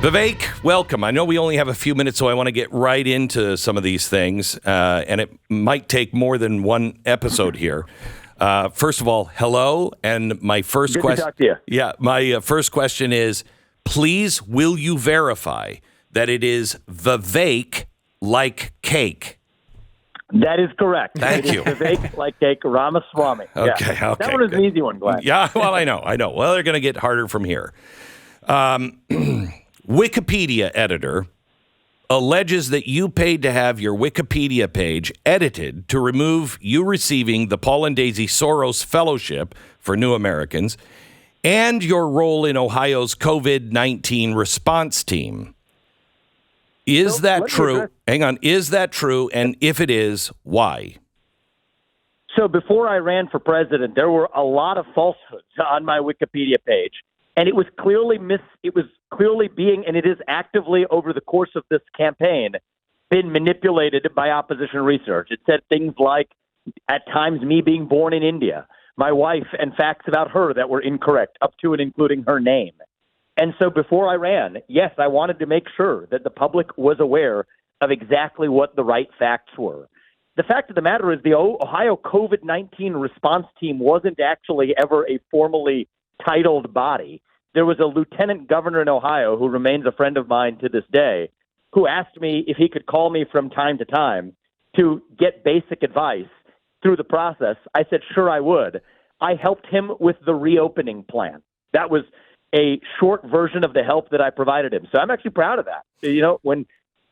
Vivek, welcome. I know we only have a few minutes, so I want to get right into some of these things, and it might take more than one episode here. First of all, hello, and my first question. Good to talk to you. Yeah, my first question is: please, will you verify that it is Vivek like cake? That is correct. Thank you. Vivek like cake Ramaswamy. Okay. That one was an easy one, Glenn. Yeah, well, I know. Well, they're going to get harder from here. Wikipedia editor alleges that you paid to have your Wikipedia page edited to remove you receiving the Paul and Daisy Soros Fellowship for New Americans and your role in Ohio's COVID-19 response team. Is that true? Hang on. Is that true? And if it is, why? So before I ran for president, there were a lot of falsehoods on my Wikipedia page. And it was clearly being, and it is actively over the course of this campaign, been manipulated by opposition research. It said things like, at times, me being born in India, my wife, and facts about her that were incorrect, up to and including her name. And so before I ran, yes, I wanted to make sure that the public was aware of exactly what the right facts were. The fact of the matter is the Ohio COVID-19 response team wasn't actually ever a formally titled body. There was a lieutenant governor in Ohio who remains a friend of mine to this day, who asked me if he could call me from time to time to get basic advice through the process. I said, sure, I would. I helped him with the reopening plan. That was a short version of the help that I provided him. So I'm actually proud of that. You know, when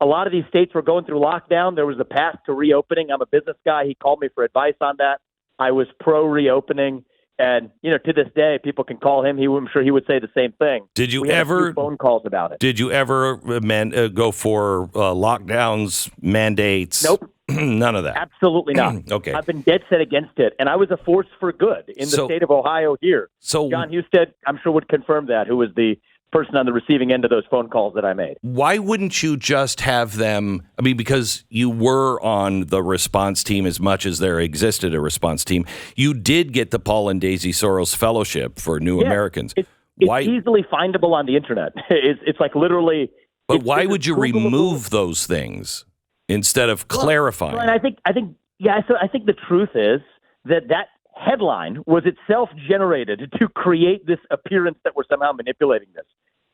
a lot of these states were going through lockdown, there was a path to reopening. I'm a business guy. He called me for advice on that. I was pro-reopening. And, you know, to this day, people can call him. I'm sure he would say the same thing. Did you we had ever a few phone calls about it? Did you ever go for lockdowns, mandates? Nope. None of that. Absolutely not. Okay. I've been dead set against it. And I was a force for good in the state of Ohio here. So John Husted, I'm sure, would confirm that, who was the person on the receiving end of those phone calls that I made. Why wouldn't you just have them? I mean, because you were on the response team as much as there existed a response team. You did get the Paul and Daisy Soros Fellowship for New Americans. It's easily findable on the internet. It's like literally. But why would you remove those things instead of clarifying? Well, and I think the truth is that headline was itself generated to create this appearance that we're somehow manipulating this.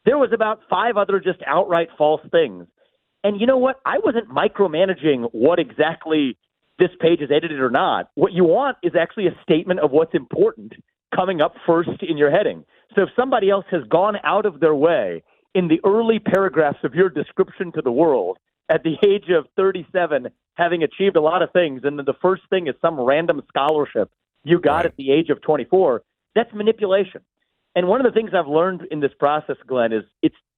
There was about 5 other just outright false things. And you know what? I wasn't micromanaging what exactly this page is edited or not. What you want is actually a statement of what's important coming up first in your heading. So if somebody else has gone out of their way in the early paragraphs of your description to the world at the age of 37, having achieved a lot of things, and then the first thing is some random scholarship you got at the age of 24, that's manipulation. And one of the things I've learned in this process, Glenn, is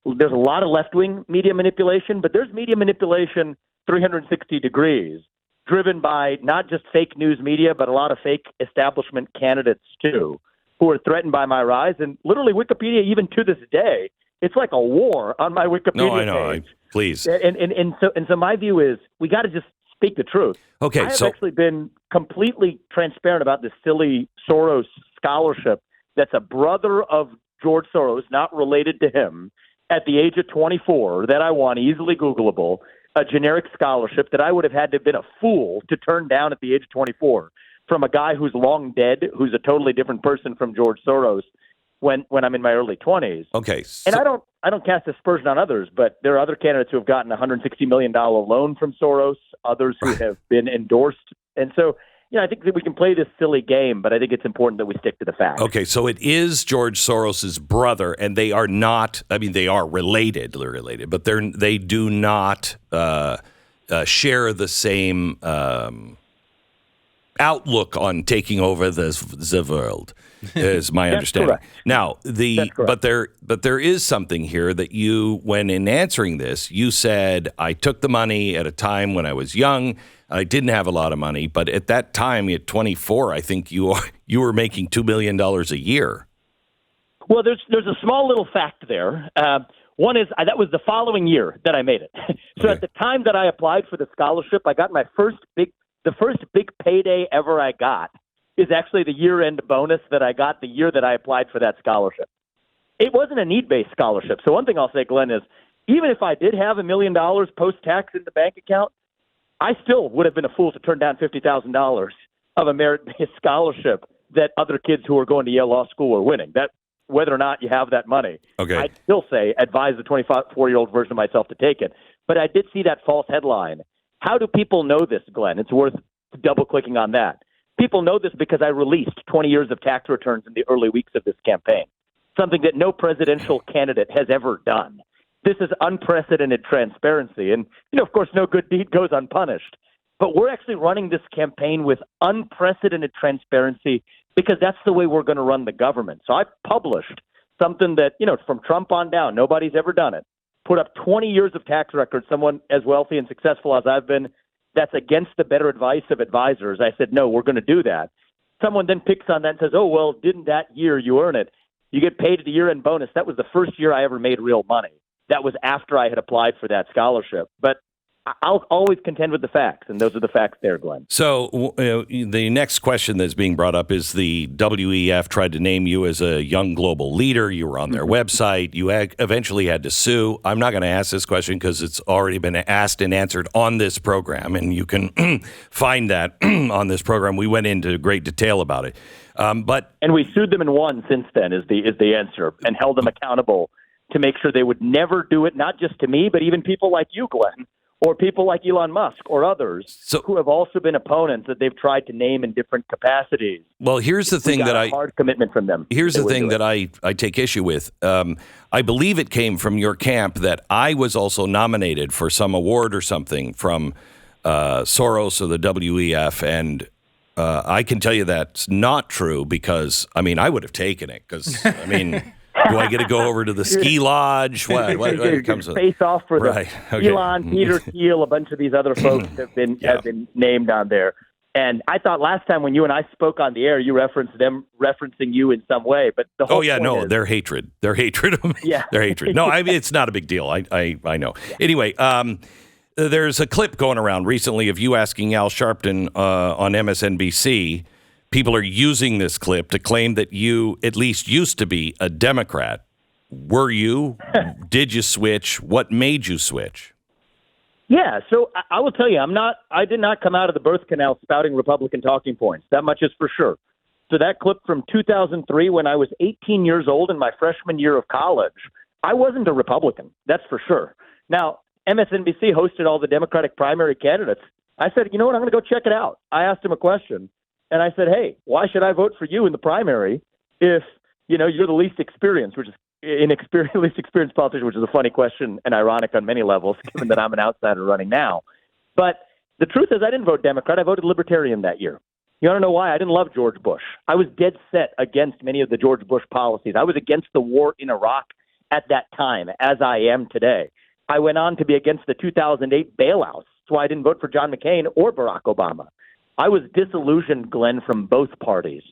there's a lot of left-wing media manipulation, but there's media manipulation 360 degrees, driven by not just fake news media, but a lot of fake establishment candidates, too, who are threatened by my rise. And literally Wikipedia, even to this day, it's like a war on my Wikipedia No, I know. page. Please. And so my view is we got to just speak the truth. Okay, I have actually been completely transparent about this silly Soros scholarship that's a brother of George Soros, not related to him, at the age of 24, that I won, easily Googleable, a generic scholarship that I would have had to have been a fool to turn down at the age of 24 from a guy who's long dead, who's a totally different person from George Soros when I'm in my early 20s. Okay. And I don't cast aspersion on others, but there are other candidates who have gotten a $160 million loan from Soros, others who have been endorsed. And so, you know, I think that we can play this silly game, but I think it's important that we stick to the facts. Okay, so it is George Soros's brother, and they are not, I mean, they are related, but they do not share the same outlook on taking over the world. Is my understanding. Correct. Now, but there is something here that you, when in answering this, you said, I took the money at a time when I was young. I didn't have a lot of money, but at that time, at 24, I think you were making $2 million a year. Well, there's a small little fact there. One is that was the following year that I made it. So At the time that I applied for the scholarship, I got the first big payday ever I got is actually the year-end bonus that I got the year that I applied for that scholarship. It wasn't a need-based scholarship. So one thing I'll say, Glenn, is even if I did have $1 million post-tax in the bank account, I still would have been a fool to turn down $50,000 of a merit-based scholarship that other kids who are going to Yale Law School are winning. That whether or not you have that money, Okay. I'd still say advise the 24-year-old version of myself to take it. But I did see that false headline. How do people know this, Glenn? It's worth double-clicking on that. People know this because I released 20 years of tax returns in the early weeks of this campaign, something that no presidential candidate has ever done. This is unprecedented transparency. And, of course, no good deed goes unpunished. But we're actually running this campaign with unprecedented transparency because that's the way we're going to run the government. So I published something that, from Trump on down, nobody's ever done it. Put up 20 years of tax records, someone as wealthy and successful as I've been, that's against the better advice of advisors. I said, no, we're going to do that. Someone then picks on that and says, oh, well, didn't that year you earn it? You get paid at a year-end bonus. That was the first year I ever made real money. That was after I had applied for that scholarship. But I'll always contend with the facts, and those are the facts there, Glenn. So the next question that's being brought up is the WEF tried to name you as a young global leader. You were on their website. You eventually had to sue. I'm not going to ask this question because it's already been asked and answered on this program, and you can find that on this program. We went into great detail about it. And we sued them and won since then is the answer, and held them accountable to make sure they would never do it, not just to me, but even people like you, Glenn, or people like Elon Musk or others who have also been opponents that they've tried to name in different capacities. Well, here's the thing that hard commitment from them. Here's the thing that I take issue with. I believe it came from your camp that I was also nominated for some award or something from Soros or the WEF, and I can tell you that's not true because, I would have taken it because, do I get to go over to the ski lodge? What comes face off for Elon, Peter Thiel, a bunch of these other folks have been named on there. And I thought last time when you and I spoke on the air, you referenced them referencing you in some way. But the whole point is, their hatred of me. Yeah. Their hatred. No, it's not a big deal. I know. Yeah. Anyway, there's a clip going around recently of you asking Al Sharpton on MSNBC. People are using this clip to claim that you at least used to be a Democrat. Were you? Did you switch? What made you switch? Yeah, so I will tell you, I did not come out of the birth canal spouting Republican talking points. That much is for sure. So that clip from 2003, when I was 18 years old in my freshman year of college, I wasn't a Republican. That's for sure. Now, MSNBC hosted all the Democratic primary candidates. I said, you know what, I'm going to go check it out. I asked him a question. And I said, hey, why should I vote for you in the primary if, you're the least experienced, which is least experienced politician, which is a funny question and ironic on many levels, given that I'm an outsider running now. But the truth is I didn't vote Democrat. I voted Libertarian that year. You want to know why? I didn't love George Bush. I was dead set against many of the George Bush policies. I was against the war in Iraq at that time, as I am today. I went on to be against the 2008 bailouts. That's why I didn't vote for John McCain or Barack Obama. I was disillusioned, Glenn, from both parties.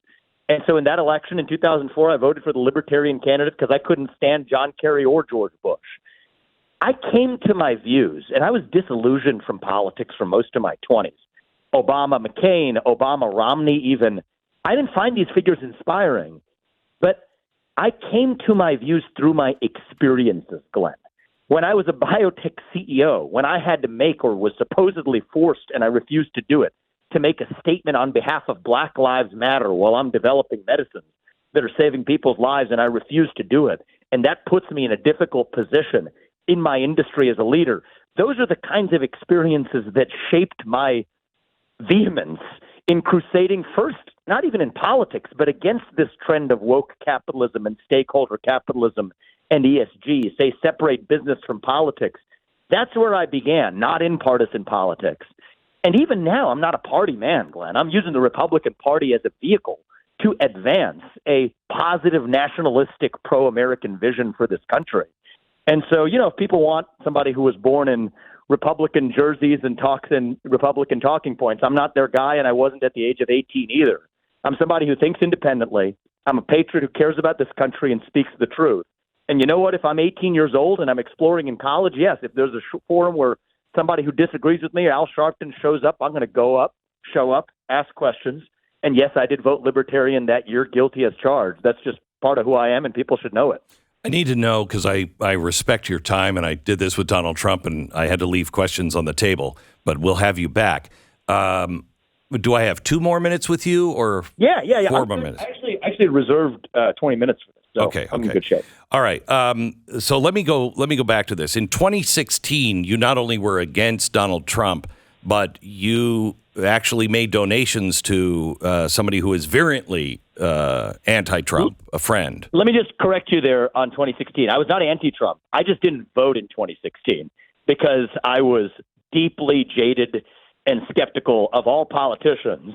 And so in that election in 2004, I voted for the Libertarian candidate because I couldn't stand John Kerry or George Bush. I came to my views, and I was disillusioned from politics for most of my 20s. Obama, McCain, Obama, Romney even. I didn't find these figures inspiring, but I came to my views through my experiences, Glenn. When I was a biotech CEO, when I had to make or was supposedly forced, and I refused to do it, to make a statement on behalf of Black Lives Matter while I'm developing medicines that are saving people's lives, and I refuse to do it. And that puts me in a difficult position in my industry as a leader. Those are the kinds of experiences that shaped my vehemence in crusading first, not even in politics, but against this trend of woke capitalism and stakeholder capitalism and ESG, say separate business from politics. That's where I began, not in partisan politics. And even now, I'm not a party man, Glenn. I'm using the Republican Party as a vehicle to advance a positive, nationalistic, pro-American vision for this country. And so, if people want somebody who was born in Republican jerseys and talks in Republican talking points, I'm not their guy, and I wasn't at the age of 18 either. I'm somebody who thinks independently. I'm a patriot who cares about this country and speaks the truth. And you know what? If I'm 18 years old and I'm exploring in college, yes, if there's a forum where somebody who disagrees with me, Al Sharpton, shows up, I'm going to show up, ask questions. And yes, I did vote Libertarian that year, guilty as charged. That's just part of who I am, and people should know it. I need to know because I respect your time, and I did this with Donald Trump, and I had to leave questions on the table, but we'll have you back. Do I have 2 more minutes with you or Yeah. 4 more minutes? I actually reserved 20 minutes for this. So Okay. I'm in good shape. All right. So let me go back to this. In 2016, you not only were against Donald Trump, but you actually made donations to somebody who is virulently anti-Trump, a friend. Let me just correct you there on 2016. I was not anti-Trump. I just didn't vote in 2016 because I was deeply jaded and skeptical of all politicians.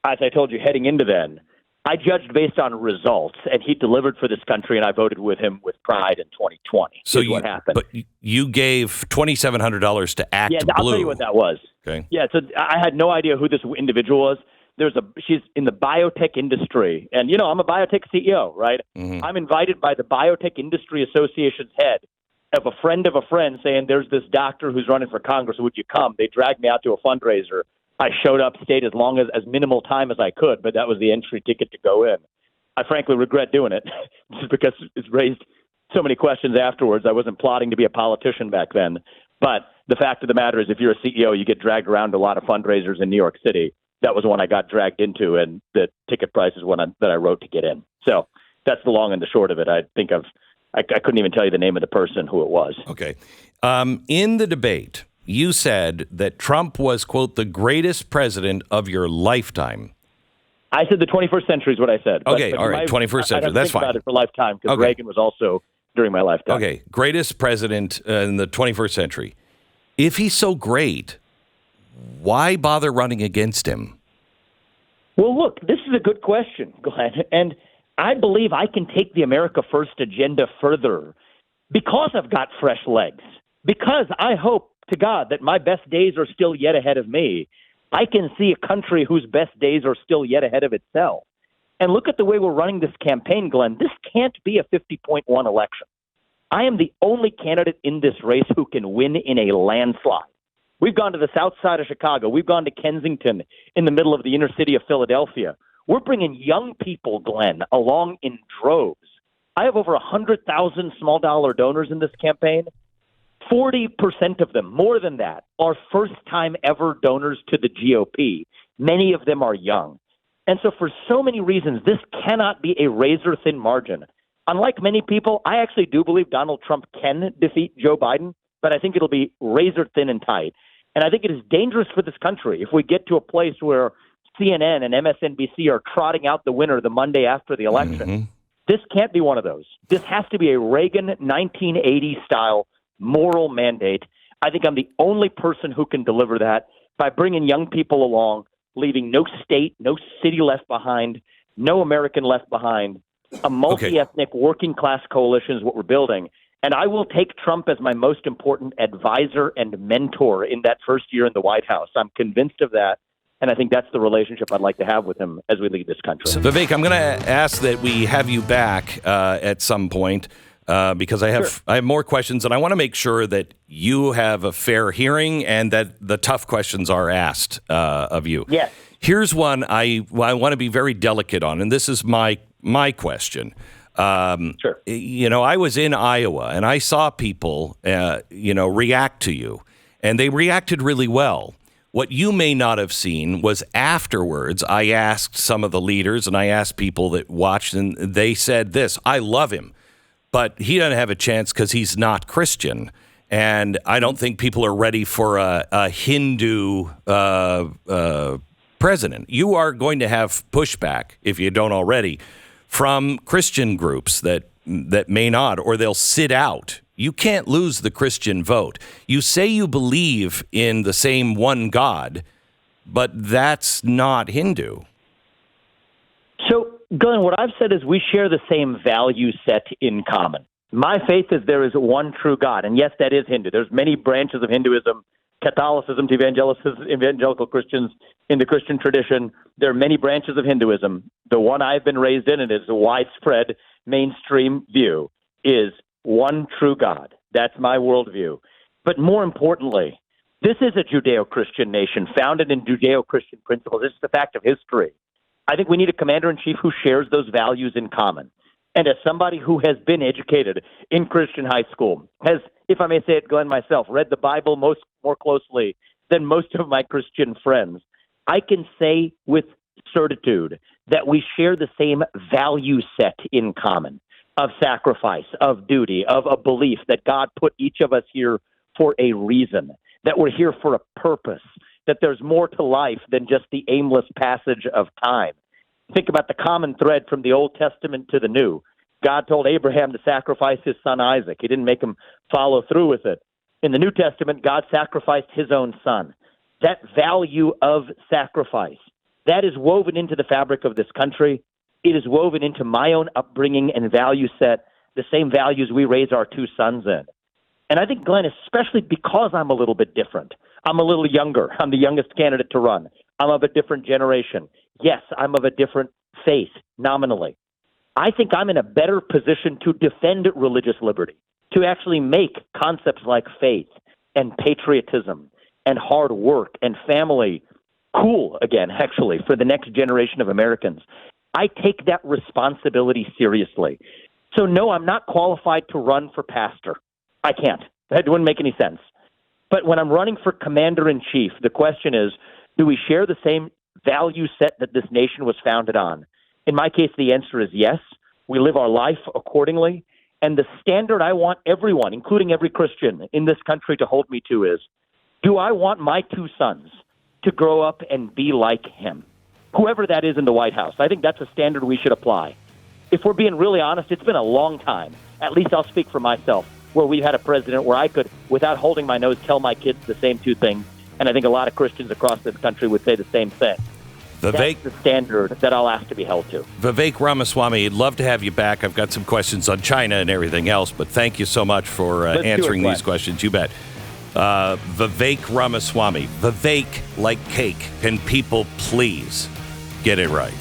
As I told you heading into then, I judged based on results, and he delivered for this country, and I voted with him with pride in 2020. So what happened. But you gave $2,700 to Act Blue. Yeah, I'll tell you what that was. Okay. Yeah, so I had no idea who this individual was. She's in the biotech industry, and I'm a biotech CEO, right? Mm-hmm. I'm invited by the Biotech Industry Association's head of a friend saying, there's this doctor who's running for Congress. Would you come? They dragged me out to a fundraiser. I showed up, stayed as minimal time as I could, but that was the entry ticket to go in. I frankly regret doing it just because it's raised so many questions afterwards. I wasn't plotting to be a politician back then. But the fact of the matter is, if you're a CEO, you get dragged around to a lot of fundraisers in New York City. That was one I got dragged into, and the ticket price is one that I wrote to get in. So that's the long and the short of it. I couldn't even tell you the name of the person who it was. Okay. In the debate, you said that Trump was, quote, the greatest president of your lifetime. I said the 21st century is what I said. Okay, all right, 21st century. That's fine. I about it for lifetime because Reagan was also during my lifetime. Okay, greatest president in the 21st century. If he's so great, why bother running against him? Well, look, this is a good question, Glenn, and I believe I can take the America First agenda further because I've got fresh legs, because I hope to God that my best days are still yet ahead of me. I can see a country whose best days are still yet ahead of itself. And look at the way we're running this campaign, Glenn. This can't be a 50.1 election. I am the only candidate in this race who can win in a landslide. We've gone to the south side of Chicago. We've gone to Kensington in the middle of the inner city of Philadelphia. We're bringing young people, Glenn, along in droves. I have over 100,000 small dollar donors in this campaign. 40% of them, more than that, are first-time ever donors to the GOP. Many of them are young. And so for so many reasons, this cannot be a razor-thin margin. Unlike many people, I actually do believe Donald Trump can defeat Joe Biden, but I think it'll be razor-thin and tight. And I think it is dangerous for this country if we get to a place where CNN and MSNBC are trotting out the winner the Monday after the election. Mm-hmm. This can't be one of those. This has to be a Reagan 1980-style moral mandate. I think I'm the only person who can deliver that by bringing young people along, leaving no state, no city left behind, no American left behind. A multi-ethnic working class coalition is what we're building. And I will take Trump as my most important advisor and mentor in that first year in the White House. I'm convinced of that. And I think that's the relationship I'd like to have with him as we lead this country. So, Vivek, I'm going to ask that we have you back at some point. Because I have more questions, and I want to make sure that you have a fair hearing and that the tough questions are asked of you. Yes. Here's one I want to be very delicate on, and this is my question. Sure. I was in Iowa, and I saw people, react to you, and they reacted really well. What you may not have seen was afterwards, I asked some of the leaders, and I asked people that watched, and they said this: I love him, but he doesn't have a chance because he's not Christian. And I don't think people are ready for a Hindu president. You are going to have pushback, if you don't already, from Christian groups that may not, or they'll sit out. You can't lose the Christian vote. You say you believe in the same one God, but that's not Hindu. So, Glenn, what I've said is we share the same value set in common. My faith is there is one true God. And yes, that is Hindu. There's many branches of Hinduism, Catholicism to evangelical Christians in the Christian tradition. There are many branches of Hinduism. The one I've been raised in, and is a widespread mainstream view, is one true God. That's my worldview. But more importantly, this is a Judeo-Christian nation founded in Judeo-Christian principles. This is the fact of history. I think we need a commander-in-chief who shares those values in common. And as somebody who has been educated in Christian high school, has, if I may say it, Glenn, myself, read the Bible more closely than most of my Christian friends, I can say with certitude that we share the same value set in common of sacrifice, of duty, of a belief that God put each of us here for a reason, that we're here for a purpose, that there's more to life than just the aimless passage of time. Think about the common thread from the Old Testament to the New. God told Abraham to sacrifice his son Isaac. He didn't make him follow through with it. In the New Testament, God sacrificed his own son. That value of sacrifice, that is woven into the fabric of this country. It is woven into my own upbringing and value set, the same values we raise our two sons in. And I think, Glenn, especially because I'm a little bit different, I'm a little younger. I'm the youngest candidate to run. I'm of a different generation. Yes, I'm of a different faith, nominally. I think I'm in a better position to defend religious liberty, to actually make concepts like faith and patriotism and hard work and family cool again, actually, for the next generation of Americans. I take that responsibility seriously. So, no, I'm not qualified to run for pastor. I can't. That wouldn't make any sense. But when I'm running for commander-in-chief, the question is, do we share the same value set that this nation was founded on? In my case, the answer is yes. We live our life accordingly. And the standard I want everyone, including every Christian in this country, to hold me to is, do I want my two sons to grow up and be like him? Whoever that is in the White House. I think that's a standard we should apply. If we're being really honest, it's been a long time, at least I'll speak for myself, where we've had a president where I could, without holding my nose, tell my kids the same two things. And I think a lot of Christians across this country would say the same thing. That's the standard that I'll ask to be held to. Vivek Ramaswamy, I'd love to have you back. I've got some questions on China and everything else, but thank you so much for answering these questions. You bet. Vivek Ramaswamy. Vivek like cake. Can people please get it right?